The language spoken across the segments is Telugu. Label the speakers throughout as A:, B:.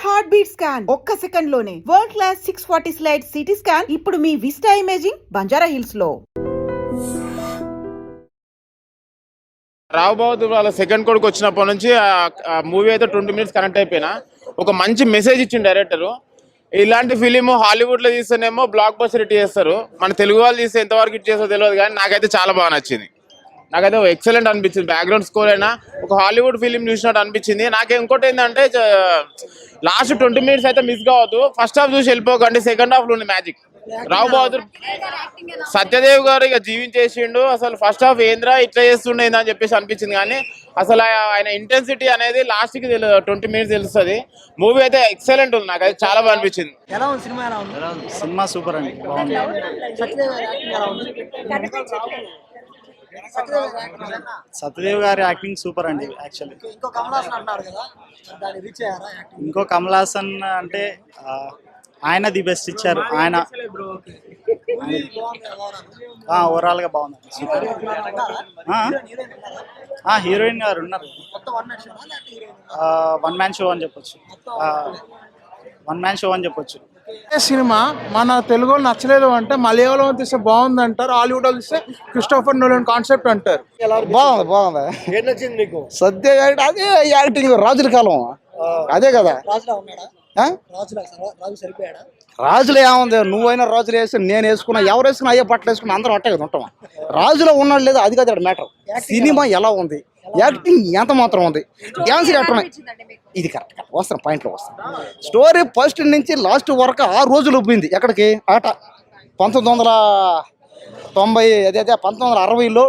A: హార్ట్ బీట్ స్కాన్ ఒక్క సెకండ్ లోనే world class 640 slide CT scan ఇప్పుడు మీ విస్టా ఇమేజింగ్ బంజారా హిల్స్ లో.
B: రావు బహదూర్ వాళ్ళ సెకండ్ కొడుకు వచ్చినప్పటి నుంచి ఆ మూవీ అయితే 20 minutes కనెక్ట్ అయిపోయినా. ఒక మంచి మెసేజ్ ఇచ్చింది డైరెక్టర్. ఇలాంటి ఫిలిం హాలీవుడ్ లో తీస్తేనేమో బ్లాక్ బస్టర్ హిట్ చేస్తారు, మన తెలుగు వాళ్ళు తీస్తే ఎంతవరకు హిట్ చేస్తారో తెలియదు, కానీ నాకైతే చాలా బాగా నచ్చింది. నాకైతే ఎక్సలెంట్ అనిపించింది. బ్యాక్గ్రౌండ్ స్కోర్ అయినా ఒక హాలీవుడ్ ఫిలిం చూసినట్టు అనిపించింది. నాకు ఇంకోటి ఏంటంటే లాస్ట్ 20 minutes అయితే మిస్ కావద్దు. ఫస్ట్ హాఫ్ చూసి వెళ్ళిపోకండి, సెకండ్ హాఫ్ లో ఉంది మ్యాజిక్. రావు బహదూర్ సత్యదేవ్ గారు ఇక జీవించేసిండు. అసలు ఫస్ట్ హాఫ్ ఏంద్రా ఇట్లా చేస్తుండే అని చెప్పేసి అనిపించింది, కానీ అసలు ఆయన ఇంటెన్సిటీ అనేది లాస్ట్ కి 20 minutes తెలుస్తుంది. మూవీ అయితే ఎక్సలెంట్ ఉంది, నాకు అయితే చాలా బాగా అనిపించింది.
C: సినిమా సూపర్ అండి, బాగుంది. సత్యదేవ్ గారి యాక్టింగ్ సూపర్ అండి. యాక్చువల్లీ ఇంకో కమల్ హాసన్ అంటే ఆయన ది బెస్ట్ ఇచ్చారు. ఆయన ఓవరాల్ గా బాగుంది, సూపర్. హీరోయిన్ గారు ఉన్నారు. వన్ మ్యాన్ షో అని చెప్పొచ్చు.
D: సినిమా మన తెలుగులో నచ్చలేదు అంటే మలయాళం తీస్తే బాగుంది అంటారు, హాలీవుడ్ తీస్తే క్రిస్టోఫర్ నోలన్ కాన్సెప్ట్ అంటారు.
E: బాగుంది. ఏం నచ్చింది నీకు? సత్య అదే యాక్టింగ్, రాజుల కాలం అదే కదా. రాజులో ఏముంది, నువ్వైనా రాజులు వేసి నేను వేసుకున్నా, ఎవరు వేసుకున్నా అయ్యే బట్టలు వేసుకున్నా అందరం అట్టే కదా ఉంటాం. రాజులో ఉన్నాడు లేదు అది కదా మ్యాటర్. సినిమా ఎలా ఉంది, యాక్టింగ్ ఎంత మాత్రం ఉంది, డ్యాన్స్ ఎట్టున్నాయి, ఇది కరెక్ట్ వస్తాను పాయింట్లో వస్తాను. స్టోరీ ఫస్ట్ నుంచి లాస్ట్ వరకు 6 రోజులు పోయింది. ఎక్కడికి ఆట 1990 అదే 1960లో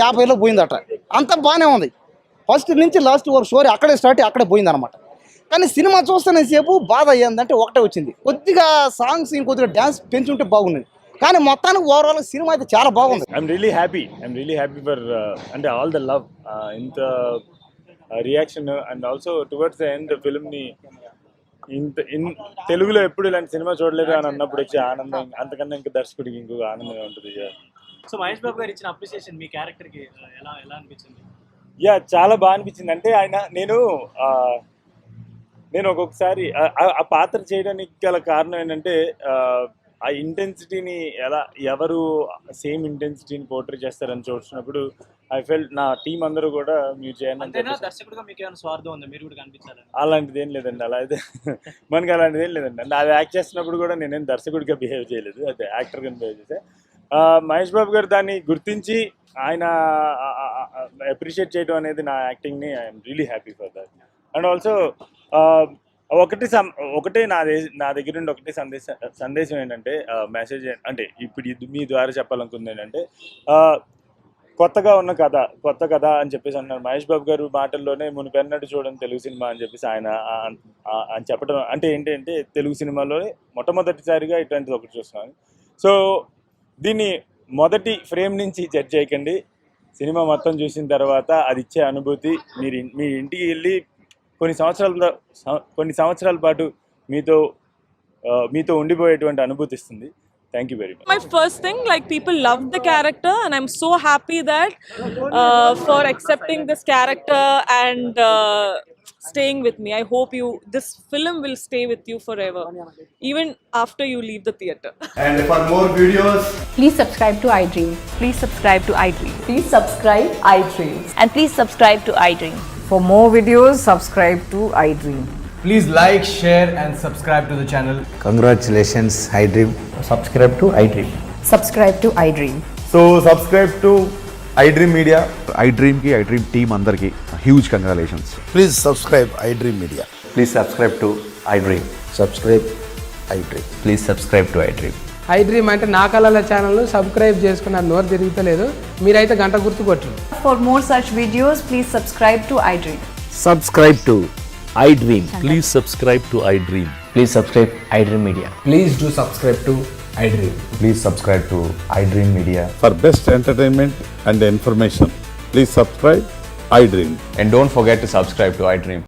E: 50లో పోయిందట. అంతా బాగానే ఉంది. ఫస్ట్ నుంచి లాస్ట్ వరకు స్టోరీ అక్కడే స్టార్ట్ అక్కడే పోయింది అనమాట. కానీ సినిమా చూస్తున్న సేపు బాధ అయ్యిందంటే ఒకటే వచ్చింది, కొద్దిగా సాంగ్స్ ఇంకొద్దిగా డ్యాన్స్ పెంచుంటే బాగుంది. కానీ మొత్తానికి ఓవరాల్ సినిమా అయితే చాలా బాగుంది.
F: ఐఎమ్ రియలీ హ్యాపీ ఫర్ అంటే ఆల్ ద లవ్, ఇంత reaction and also towards the end ఫిల్మ్ని తెలుగులో ఎప్పుడు ఇలాంటి సినిమా చూడలేదు అని అన్నప్పుడు వచ్చే ఆనందం అంతకన్నా ఇంకా దర్శకుడికి ఇంకొక ఆనందంగా ఉంటుంది.
G: సో మహేష్ బాబు గారు ఇచ్చిన అప్రిసియేషన్ మీ క్యారెక్టర్కి ఎలా అనిపించింది?
F: చాలా బాగా అనిపించింది. అంటే నేను ఒక్కొక్కసారి ఆ పాత్ర చేయడానికి గల కారణం ఏంటంటే ఆ ఇంటెన్సిటీని ఎవరు సేమ్ ఇంటెన్సిటీని పోర్ట్రే చేస్తారని చూసినప్పుడు ఐ ఫెల్ట్ నా టీం అందరూ కూడా మీరు చేయండి.
G: దర్శకుడుగా మీకు ఏమైనా స్వార్థం ఉందా, మీరు కూడా కనిపించాలి?
F: అలాంటిది ఏం లేదండి, అలా అయితే మనకి అలాంటిది ఏం లేదండి. అది యాక్ట్ చేస్తున్నప్పుడు కూడా నేనేం దర్శకుడిగా బిహేవ్ చేయలేదు, అదే యాక్టర్గా బిహేవ్ చేసే. మహేష్ బాబు గారు దాన్ని గుర్తించి ఆయన అప్రిషియేట్ చేయడం అనేది నా యాక్టింగ్ని I'm really happy for that. And also ఒకటే నా దగ్గర నుండి ఒకటే సందేశం ఏంటంటే, మెసేజ్ అంటే ఇప్పుడు మీ ద్వారా చెప్పాలనుకుంది ఏంటంటే, కొత్త కథ అని చెప్పేసి అన్నారు మహేష్ బాబు గారు మాటల్లోనే. మునిపెన్నట్టు చూడండి తెలుగు సినిమా అని చెప్పేసి ఆయన అని చెప్పడం అంటే ఏంటంటే, తెలుగు సినిమాలోనే మొట్టమొదటిసారిగా ఇట్లాంటిది ఒకటి చూస్తున్నాను. సో దీన్ని మొదటి ఫ్రేమ్ నుంచి జడ్జ్ చేయకండి, సినిమా మొత్తం చూసిన తర్వాత అది ఇచ్చే అనుభూతి మీ ఇంటికి వెళ్ళి కొన్ని సంవత్సరాల పాటు మీతో ఉండిపోయేటువంటి అనుభూతి ఇస్తుంది. Thank you very much.
H: My first thing, like, people love the character and I'm so happy that for accepting this character and staying with me. I hope this film will stay with you forever, even after you leave the theatre.
I: And for more videos,
J: please subscribe to iDream.
K: Please subscribe to iDream.
J: Please subscribe iDream.
K: And please subscribe to iDream.
J: For more videos, subscribe to iDream.
I: please like, share and subscribe to the channel.
L: Congratulations iDream.
I: Subscribe to iDream.
J: Subscribe to iDream.
I: So subscribe to iDream Media.
L: iDream team andarki huge congratulations.
E: Please subscribe iDream Media.
L: Please subscribe to iDream.
E: Subscribe iDream.
L: Please subscribe to iDream.
M: iDream అంటే నా కళల ఛానల్ సబ్స్క్రైబ్ చేసుకున్న నోరు తిరుగుతలేదు, మీరైతే గంట గుర్తు కొట్టండి.
K: For more such videos, please subscribe to iDream.
L: Subscribe to iDream.
N: Please subscribe to iDream.
L: Please subscribe iDream Media.
I: Please do subscribe to iDream.
L: Please subscribe to iDream Media.
N: For best entertainment and information, please subscribe iDream.
L: And don't forget to subscribe to iDream.